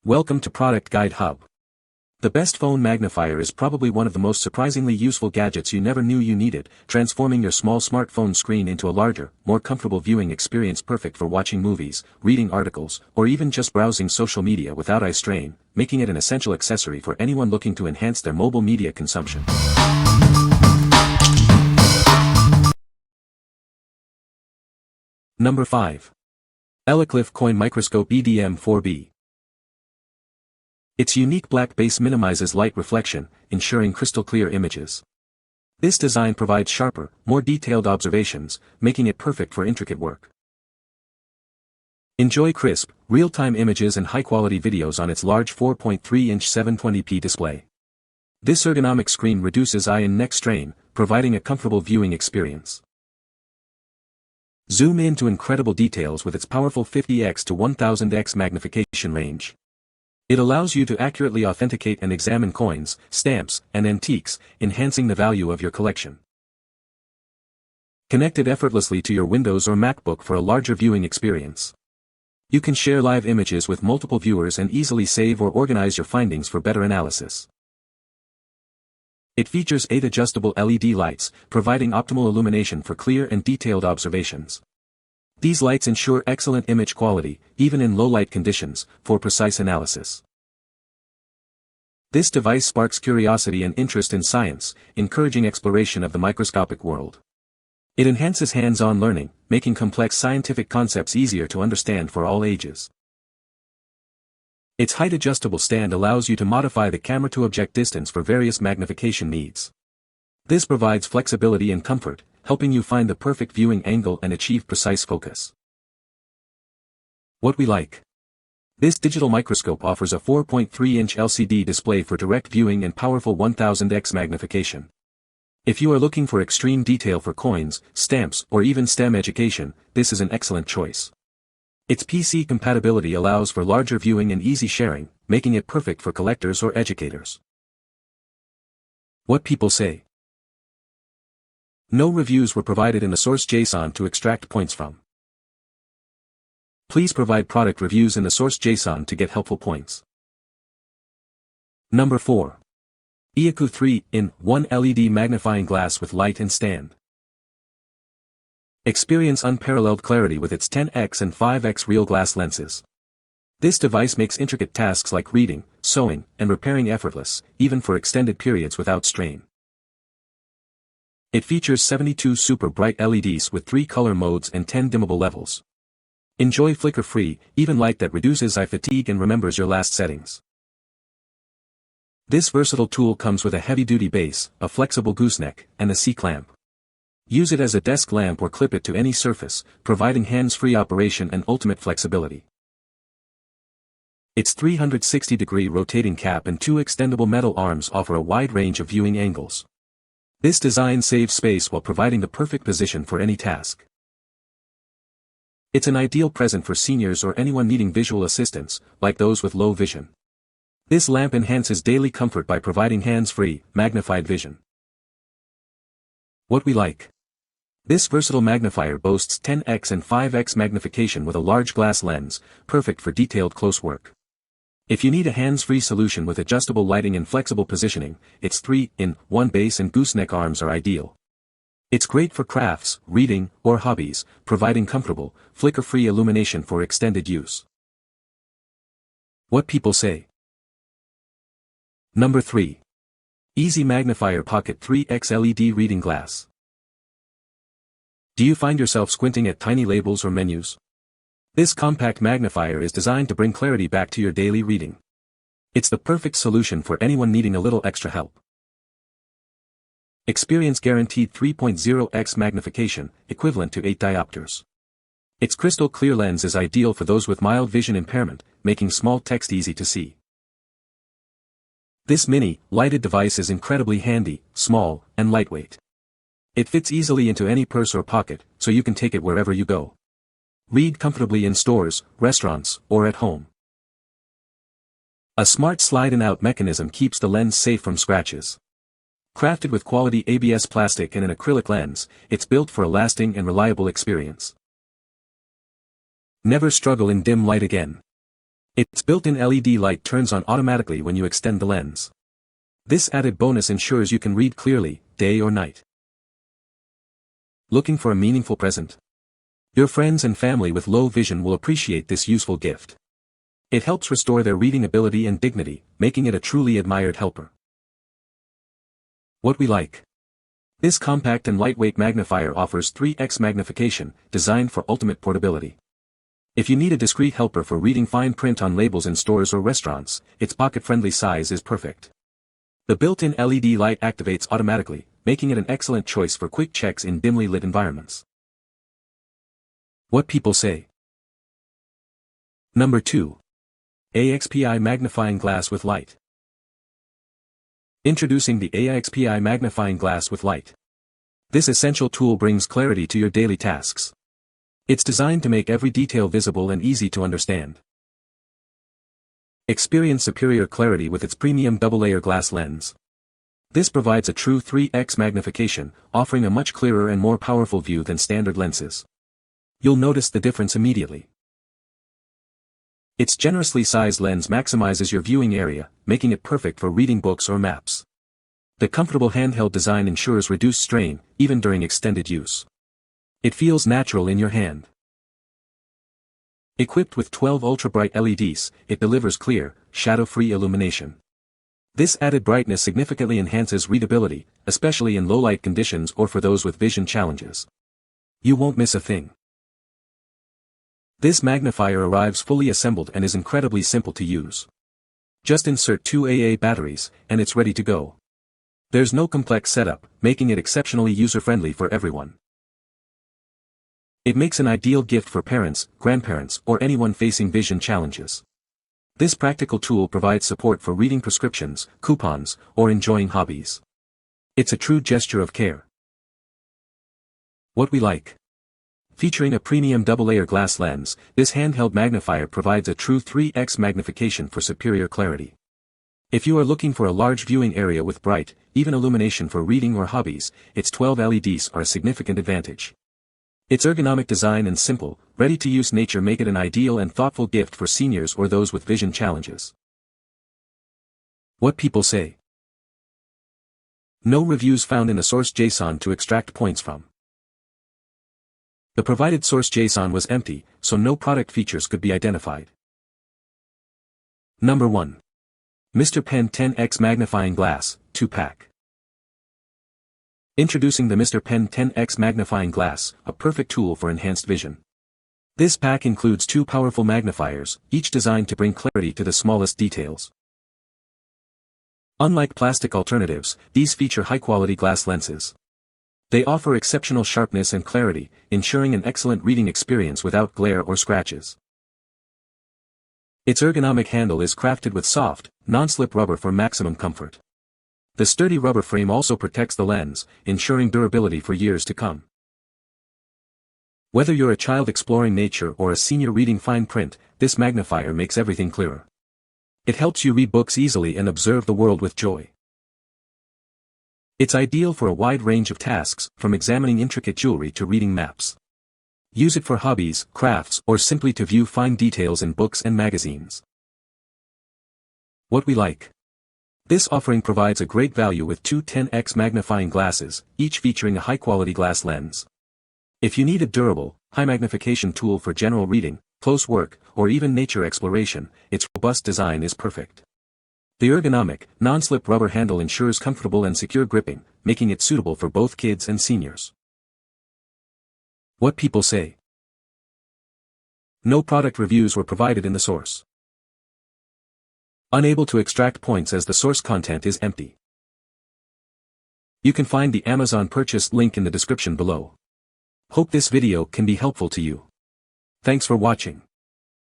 Welcome to Product Guide Hub. The best phone magnifier is probably one of the most surprisingly useful gadgets you never knew you needed, transforming your small smartphone screen into a larger, more comfortable viewing experience perfect for watching movies, reading articles, or even just browsing social media without eye strain, making it an essential accessory for anyone looking to enhance their mobile media consumption. Number 5. Elikliv Coin Microscope EDM4B. Its unique black base minimizes light reflection, ensuring crystal clear images. This design provides sharper, more detailed observations, making it perfect for intricate work. Enjoy crisp, real-time images and high-quality videos on its large 4.3-inch 720p display. This ergonomic screen reduces eye and neck strain, providing a comfortable viewing experience. Zoom in to incredible details with its powerful 50x to 1000x magnification range. It allows you to accurately authenticate and examine coins, stamps, and antiques, enhancing the value of your collection. Connect it effortlessly to your Windows or MacBook for a larger viewing experience. You can share live images with multiple viewers and easily save or organize your findings for better analysis. It features 8 adjustable LED lights, providing optimal illumination for clear and detailed observations. These lights ensure excellent image quality, even in low-light conditions, for precise analysis. This device sparks curiosity and interest in science, encouraging exploration of the microscopic world. It enhances hands-on learning, making complex scientific concepts easier to understand for all ages. Its height-adjustable stand allows you to modify the camera-to-object distance for various magnification needs. This provides flexibility and comfort, helping you find the perfect viewing angle and achieve precise focus. What we like. This digital microscope offers a 4.3-inch LCD display for direct viewing and powerful 1000x magnification. If you are looking for extreme detail for coins, stamps, or even STEM education, this is an excellent choice. Its PC compatibility allows for larger viewing and easy sharing, making it perfect for collectors or educators. What people say. No reviews were provided in the source JSON to extract points from. Please provide product reviews in the source JSON to get helpful points. Number 4. Eooku 3-in-1 LED magnifying glass with light and stand. Experience unparalleled clarity with its 10x and 5x real glass lenses. This device makes intricate tasks like reading, sewing, and repairing effortless, even for extended periods without strain. It features 72 super bright LEDs with 3 color modes and 10 dimmable levels. Enjoy flicker-free, even light that reduces eye fatigue and remembers your last settings. This versatile tool comes with a heavy-duty base, a flexible gooseneck, and a C-clamp. Use it as a desk lamp or clip it to any surface, providing hands-free operation and ultimate flexibility. Its 360-degree rotating cap and 2 extendable metal arms offer a wide range of viewing angles. This design saves space while providing the perfect position for any task. It's an ideal present for seniors or anyone needing visual assistance, like those with low vision. This lamp enhances daily comfort by providing hands-free, magnified vision. What we like. This versatile magnifier boasts 10x and 5x magnification with a large glass lens, perfect for detailed close work. If you need a hands-free solution with adjustable lighting and flexible positioning, its 3-in-1 base and gooseneck arms are ideal. It's great for crafts, reading, or hobbies, providing comfortable, flicker-free illumination for extended use. What people say. Number 3. Easy Magnifier Pocket 3x LED Reading Glass. Do you find yourself squinting at tiny labels or menus? This compact magnifier is designed to bring clarity back to your daily reading. It's the perfect solution for anyone needing a little extra help. Experience guaranteed 3.0x magnification, equivalent to 8 diopters. Its crystal clear lens is ideal for those with mild vision impairment, making small text easy to see. This mini, lighted device is incredibly handy, small, and lightweight. It fits easily into any purse or pocket, so you can take it wherever you go. Read comfortably in stores, restaurants, or at home. A smart slide-in-out mechanism keeps the lens safe from scratches. Crafted with quality ABS plastic and an acrylic lens, it's built for a lasting and reliable experience. Never struggle in dim light again. Its built-in LED light turns on automatically when you extend the lens. This added bonus ensures you can read clearly, day or night. Looking for a meaningful present? Your friends and family with low vision will appreciate this useful gift. It helps restore their reading ability and dignity, making it a truly admired helper. What we like. This compact and lightweight magnifier offers 3x magnification, designed for ultimate portability. If you need a discreet helper for reading fine print on labels in stores or restaurants, its pocket-friendly size is perfect. The built-in LED light activates automatically, making it an excellent choice for quick checks in dimly lit environments. What people say. Number 2. AIXPI Magnifying Glass with Light. Introducing the AIXPI Magnifying Glass with Light. This essential tool brings clarity to your daily tasks. It's designed to make every detail visible and easy to understand. Experience superior clarity with its premium double-layer glass lens. This provides a true 3x magnification, offering a much clearer and more powerful view than standard lenses. You'll notice the difference immediately. Its generously sized lens maximizes your viewing area, making it perfect for reading books or maps. The comfortable handheld design ensures reduced strain, even during extended use. It feels natural in your hand. Equipped with 12 ultra-bright LEDs, it delivers clear, shadow-free illumination. This added brightness significantly enhances readability, especially in low-light conditions or for those with vision challenges. You won't miss a thing. This magnifier arrives fully assembled and is incredibly simple to use. Just insert 2 AA batteries, and it's ready to go. There's no complex setup, making it exceptionally user-friendly for everyone. It makes an ideal gift for parents, grandparents, or anyone facing vision challenges. This practical tool provides support for reading prescriptions, coupons, or enjoying hobbies. It's a true gesture of care. What we like. Featuring a premium double-layer glass lens, this handheld magnifier provides a true 3x magnification for superior clarity. If you are looking for a large viewing area with bright, even illumination for reading or hobbies, its 12 LEDs are a significant advantage. Its ergonomic design and simple, ready-to-use nature make it an ideal and thoughtful gift for seniors or those with vision challenges. What people say. No reviews found in the source JSON to extract points from. The provided source JSON was empty, so no product features could be identified. Number 1. Mr. Pen 10X Magnifying Glass, 2-pack. Introducing the Mr. Pen 10X Magnifying Glass, a perfect tool for enhanced vision. This pack includes 2 powerful magnifiers, each designed to bring clarity to the smallest details. Unlike plastic alternatives, these feature high-quality glass lenses. They offer exceptional sharpness and clarity, ensuring an excellent reading experience without glare or scratches. Its ergonomic handle is crafted with soft, non-slip rubber for maximum comfort. The sturdy rubber frame also protects the lens, ensuring durability for years to come. Whether you're a child exploring nature or a senior reading fine print, this magnifier makes everything clearer. It helps you read books easily and observe the world with joy. It's ideal for a wide range of tasks, from examining intricate jewelry to reading maps. Use it for hobbies, crafts, or simply to view fine details in books and magazines. What we like. This offering provides a great value with 2 10x magnifying glasses, each featuring a high-quality glass lens. If you need a durable, high-magnification tool for general reading, close work, or even nature exploration, its robust design is perfect. The ergonomic, non-slip rubber handle ensures comfortable and secure gripping, making it suitable for both kids and seniors. What people say. No product reviews were provided in the source. Unable to extract points as the source content is empty. You can find the Amazon purchase link in the description below. Hope this video can be helpful to you. Thanks for watching.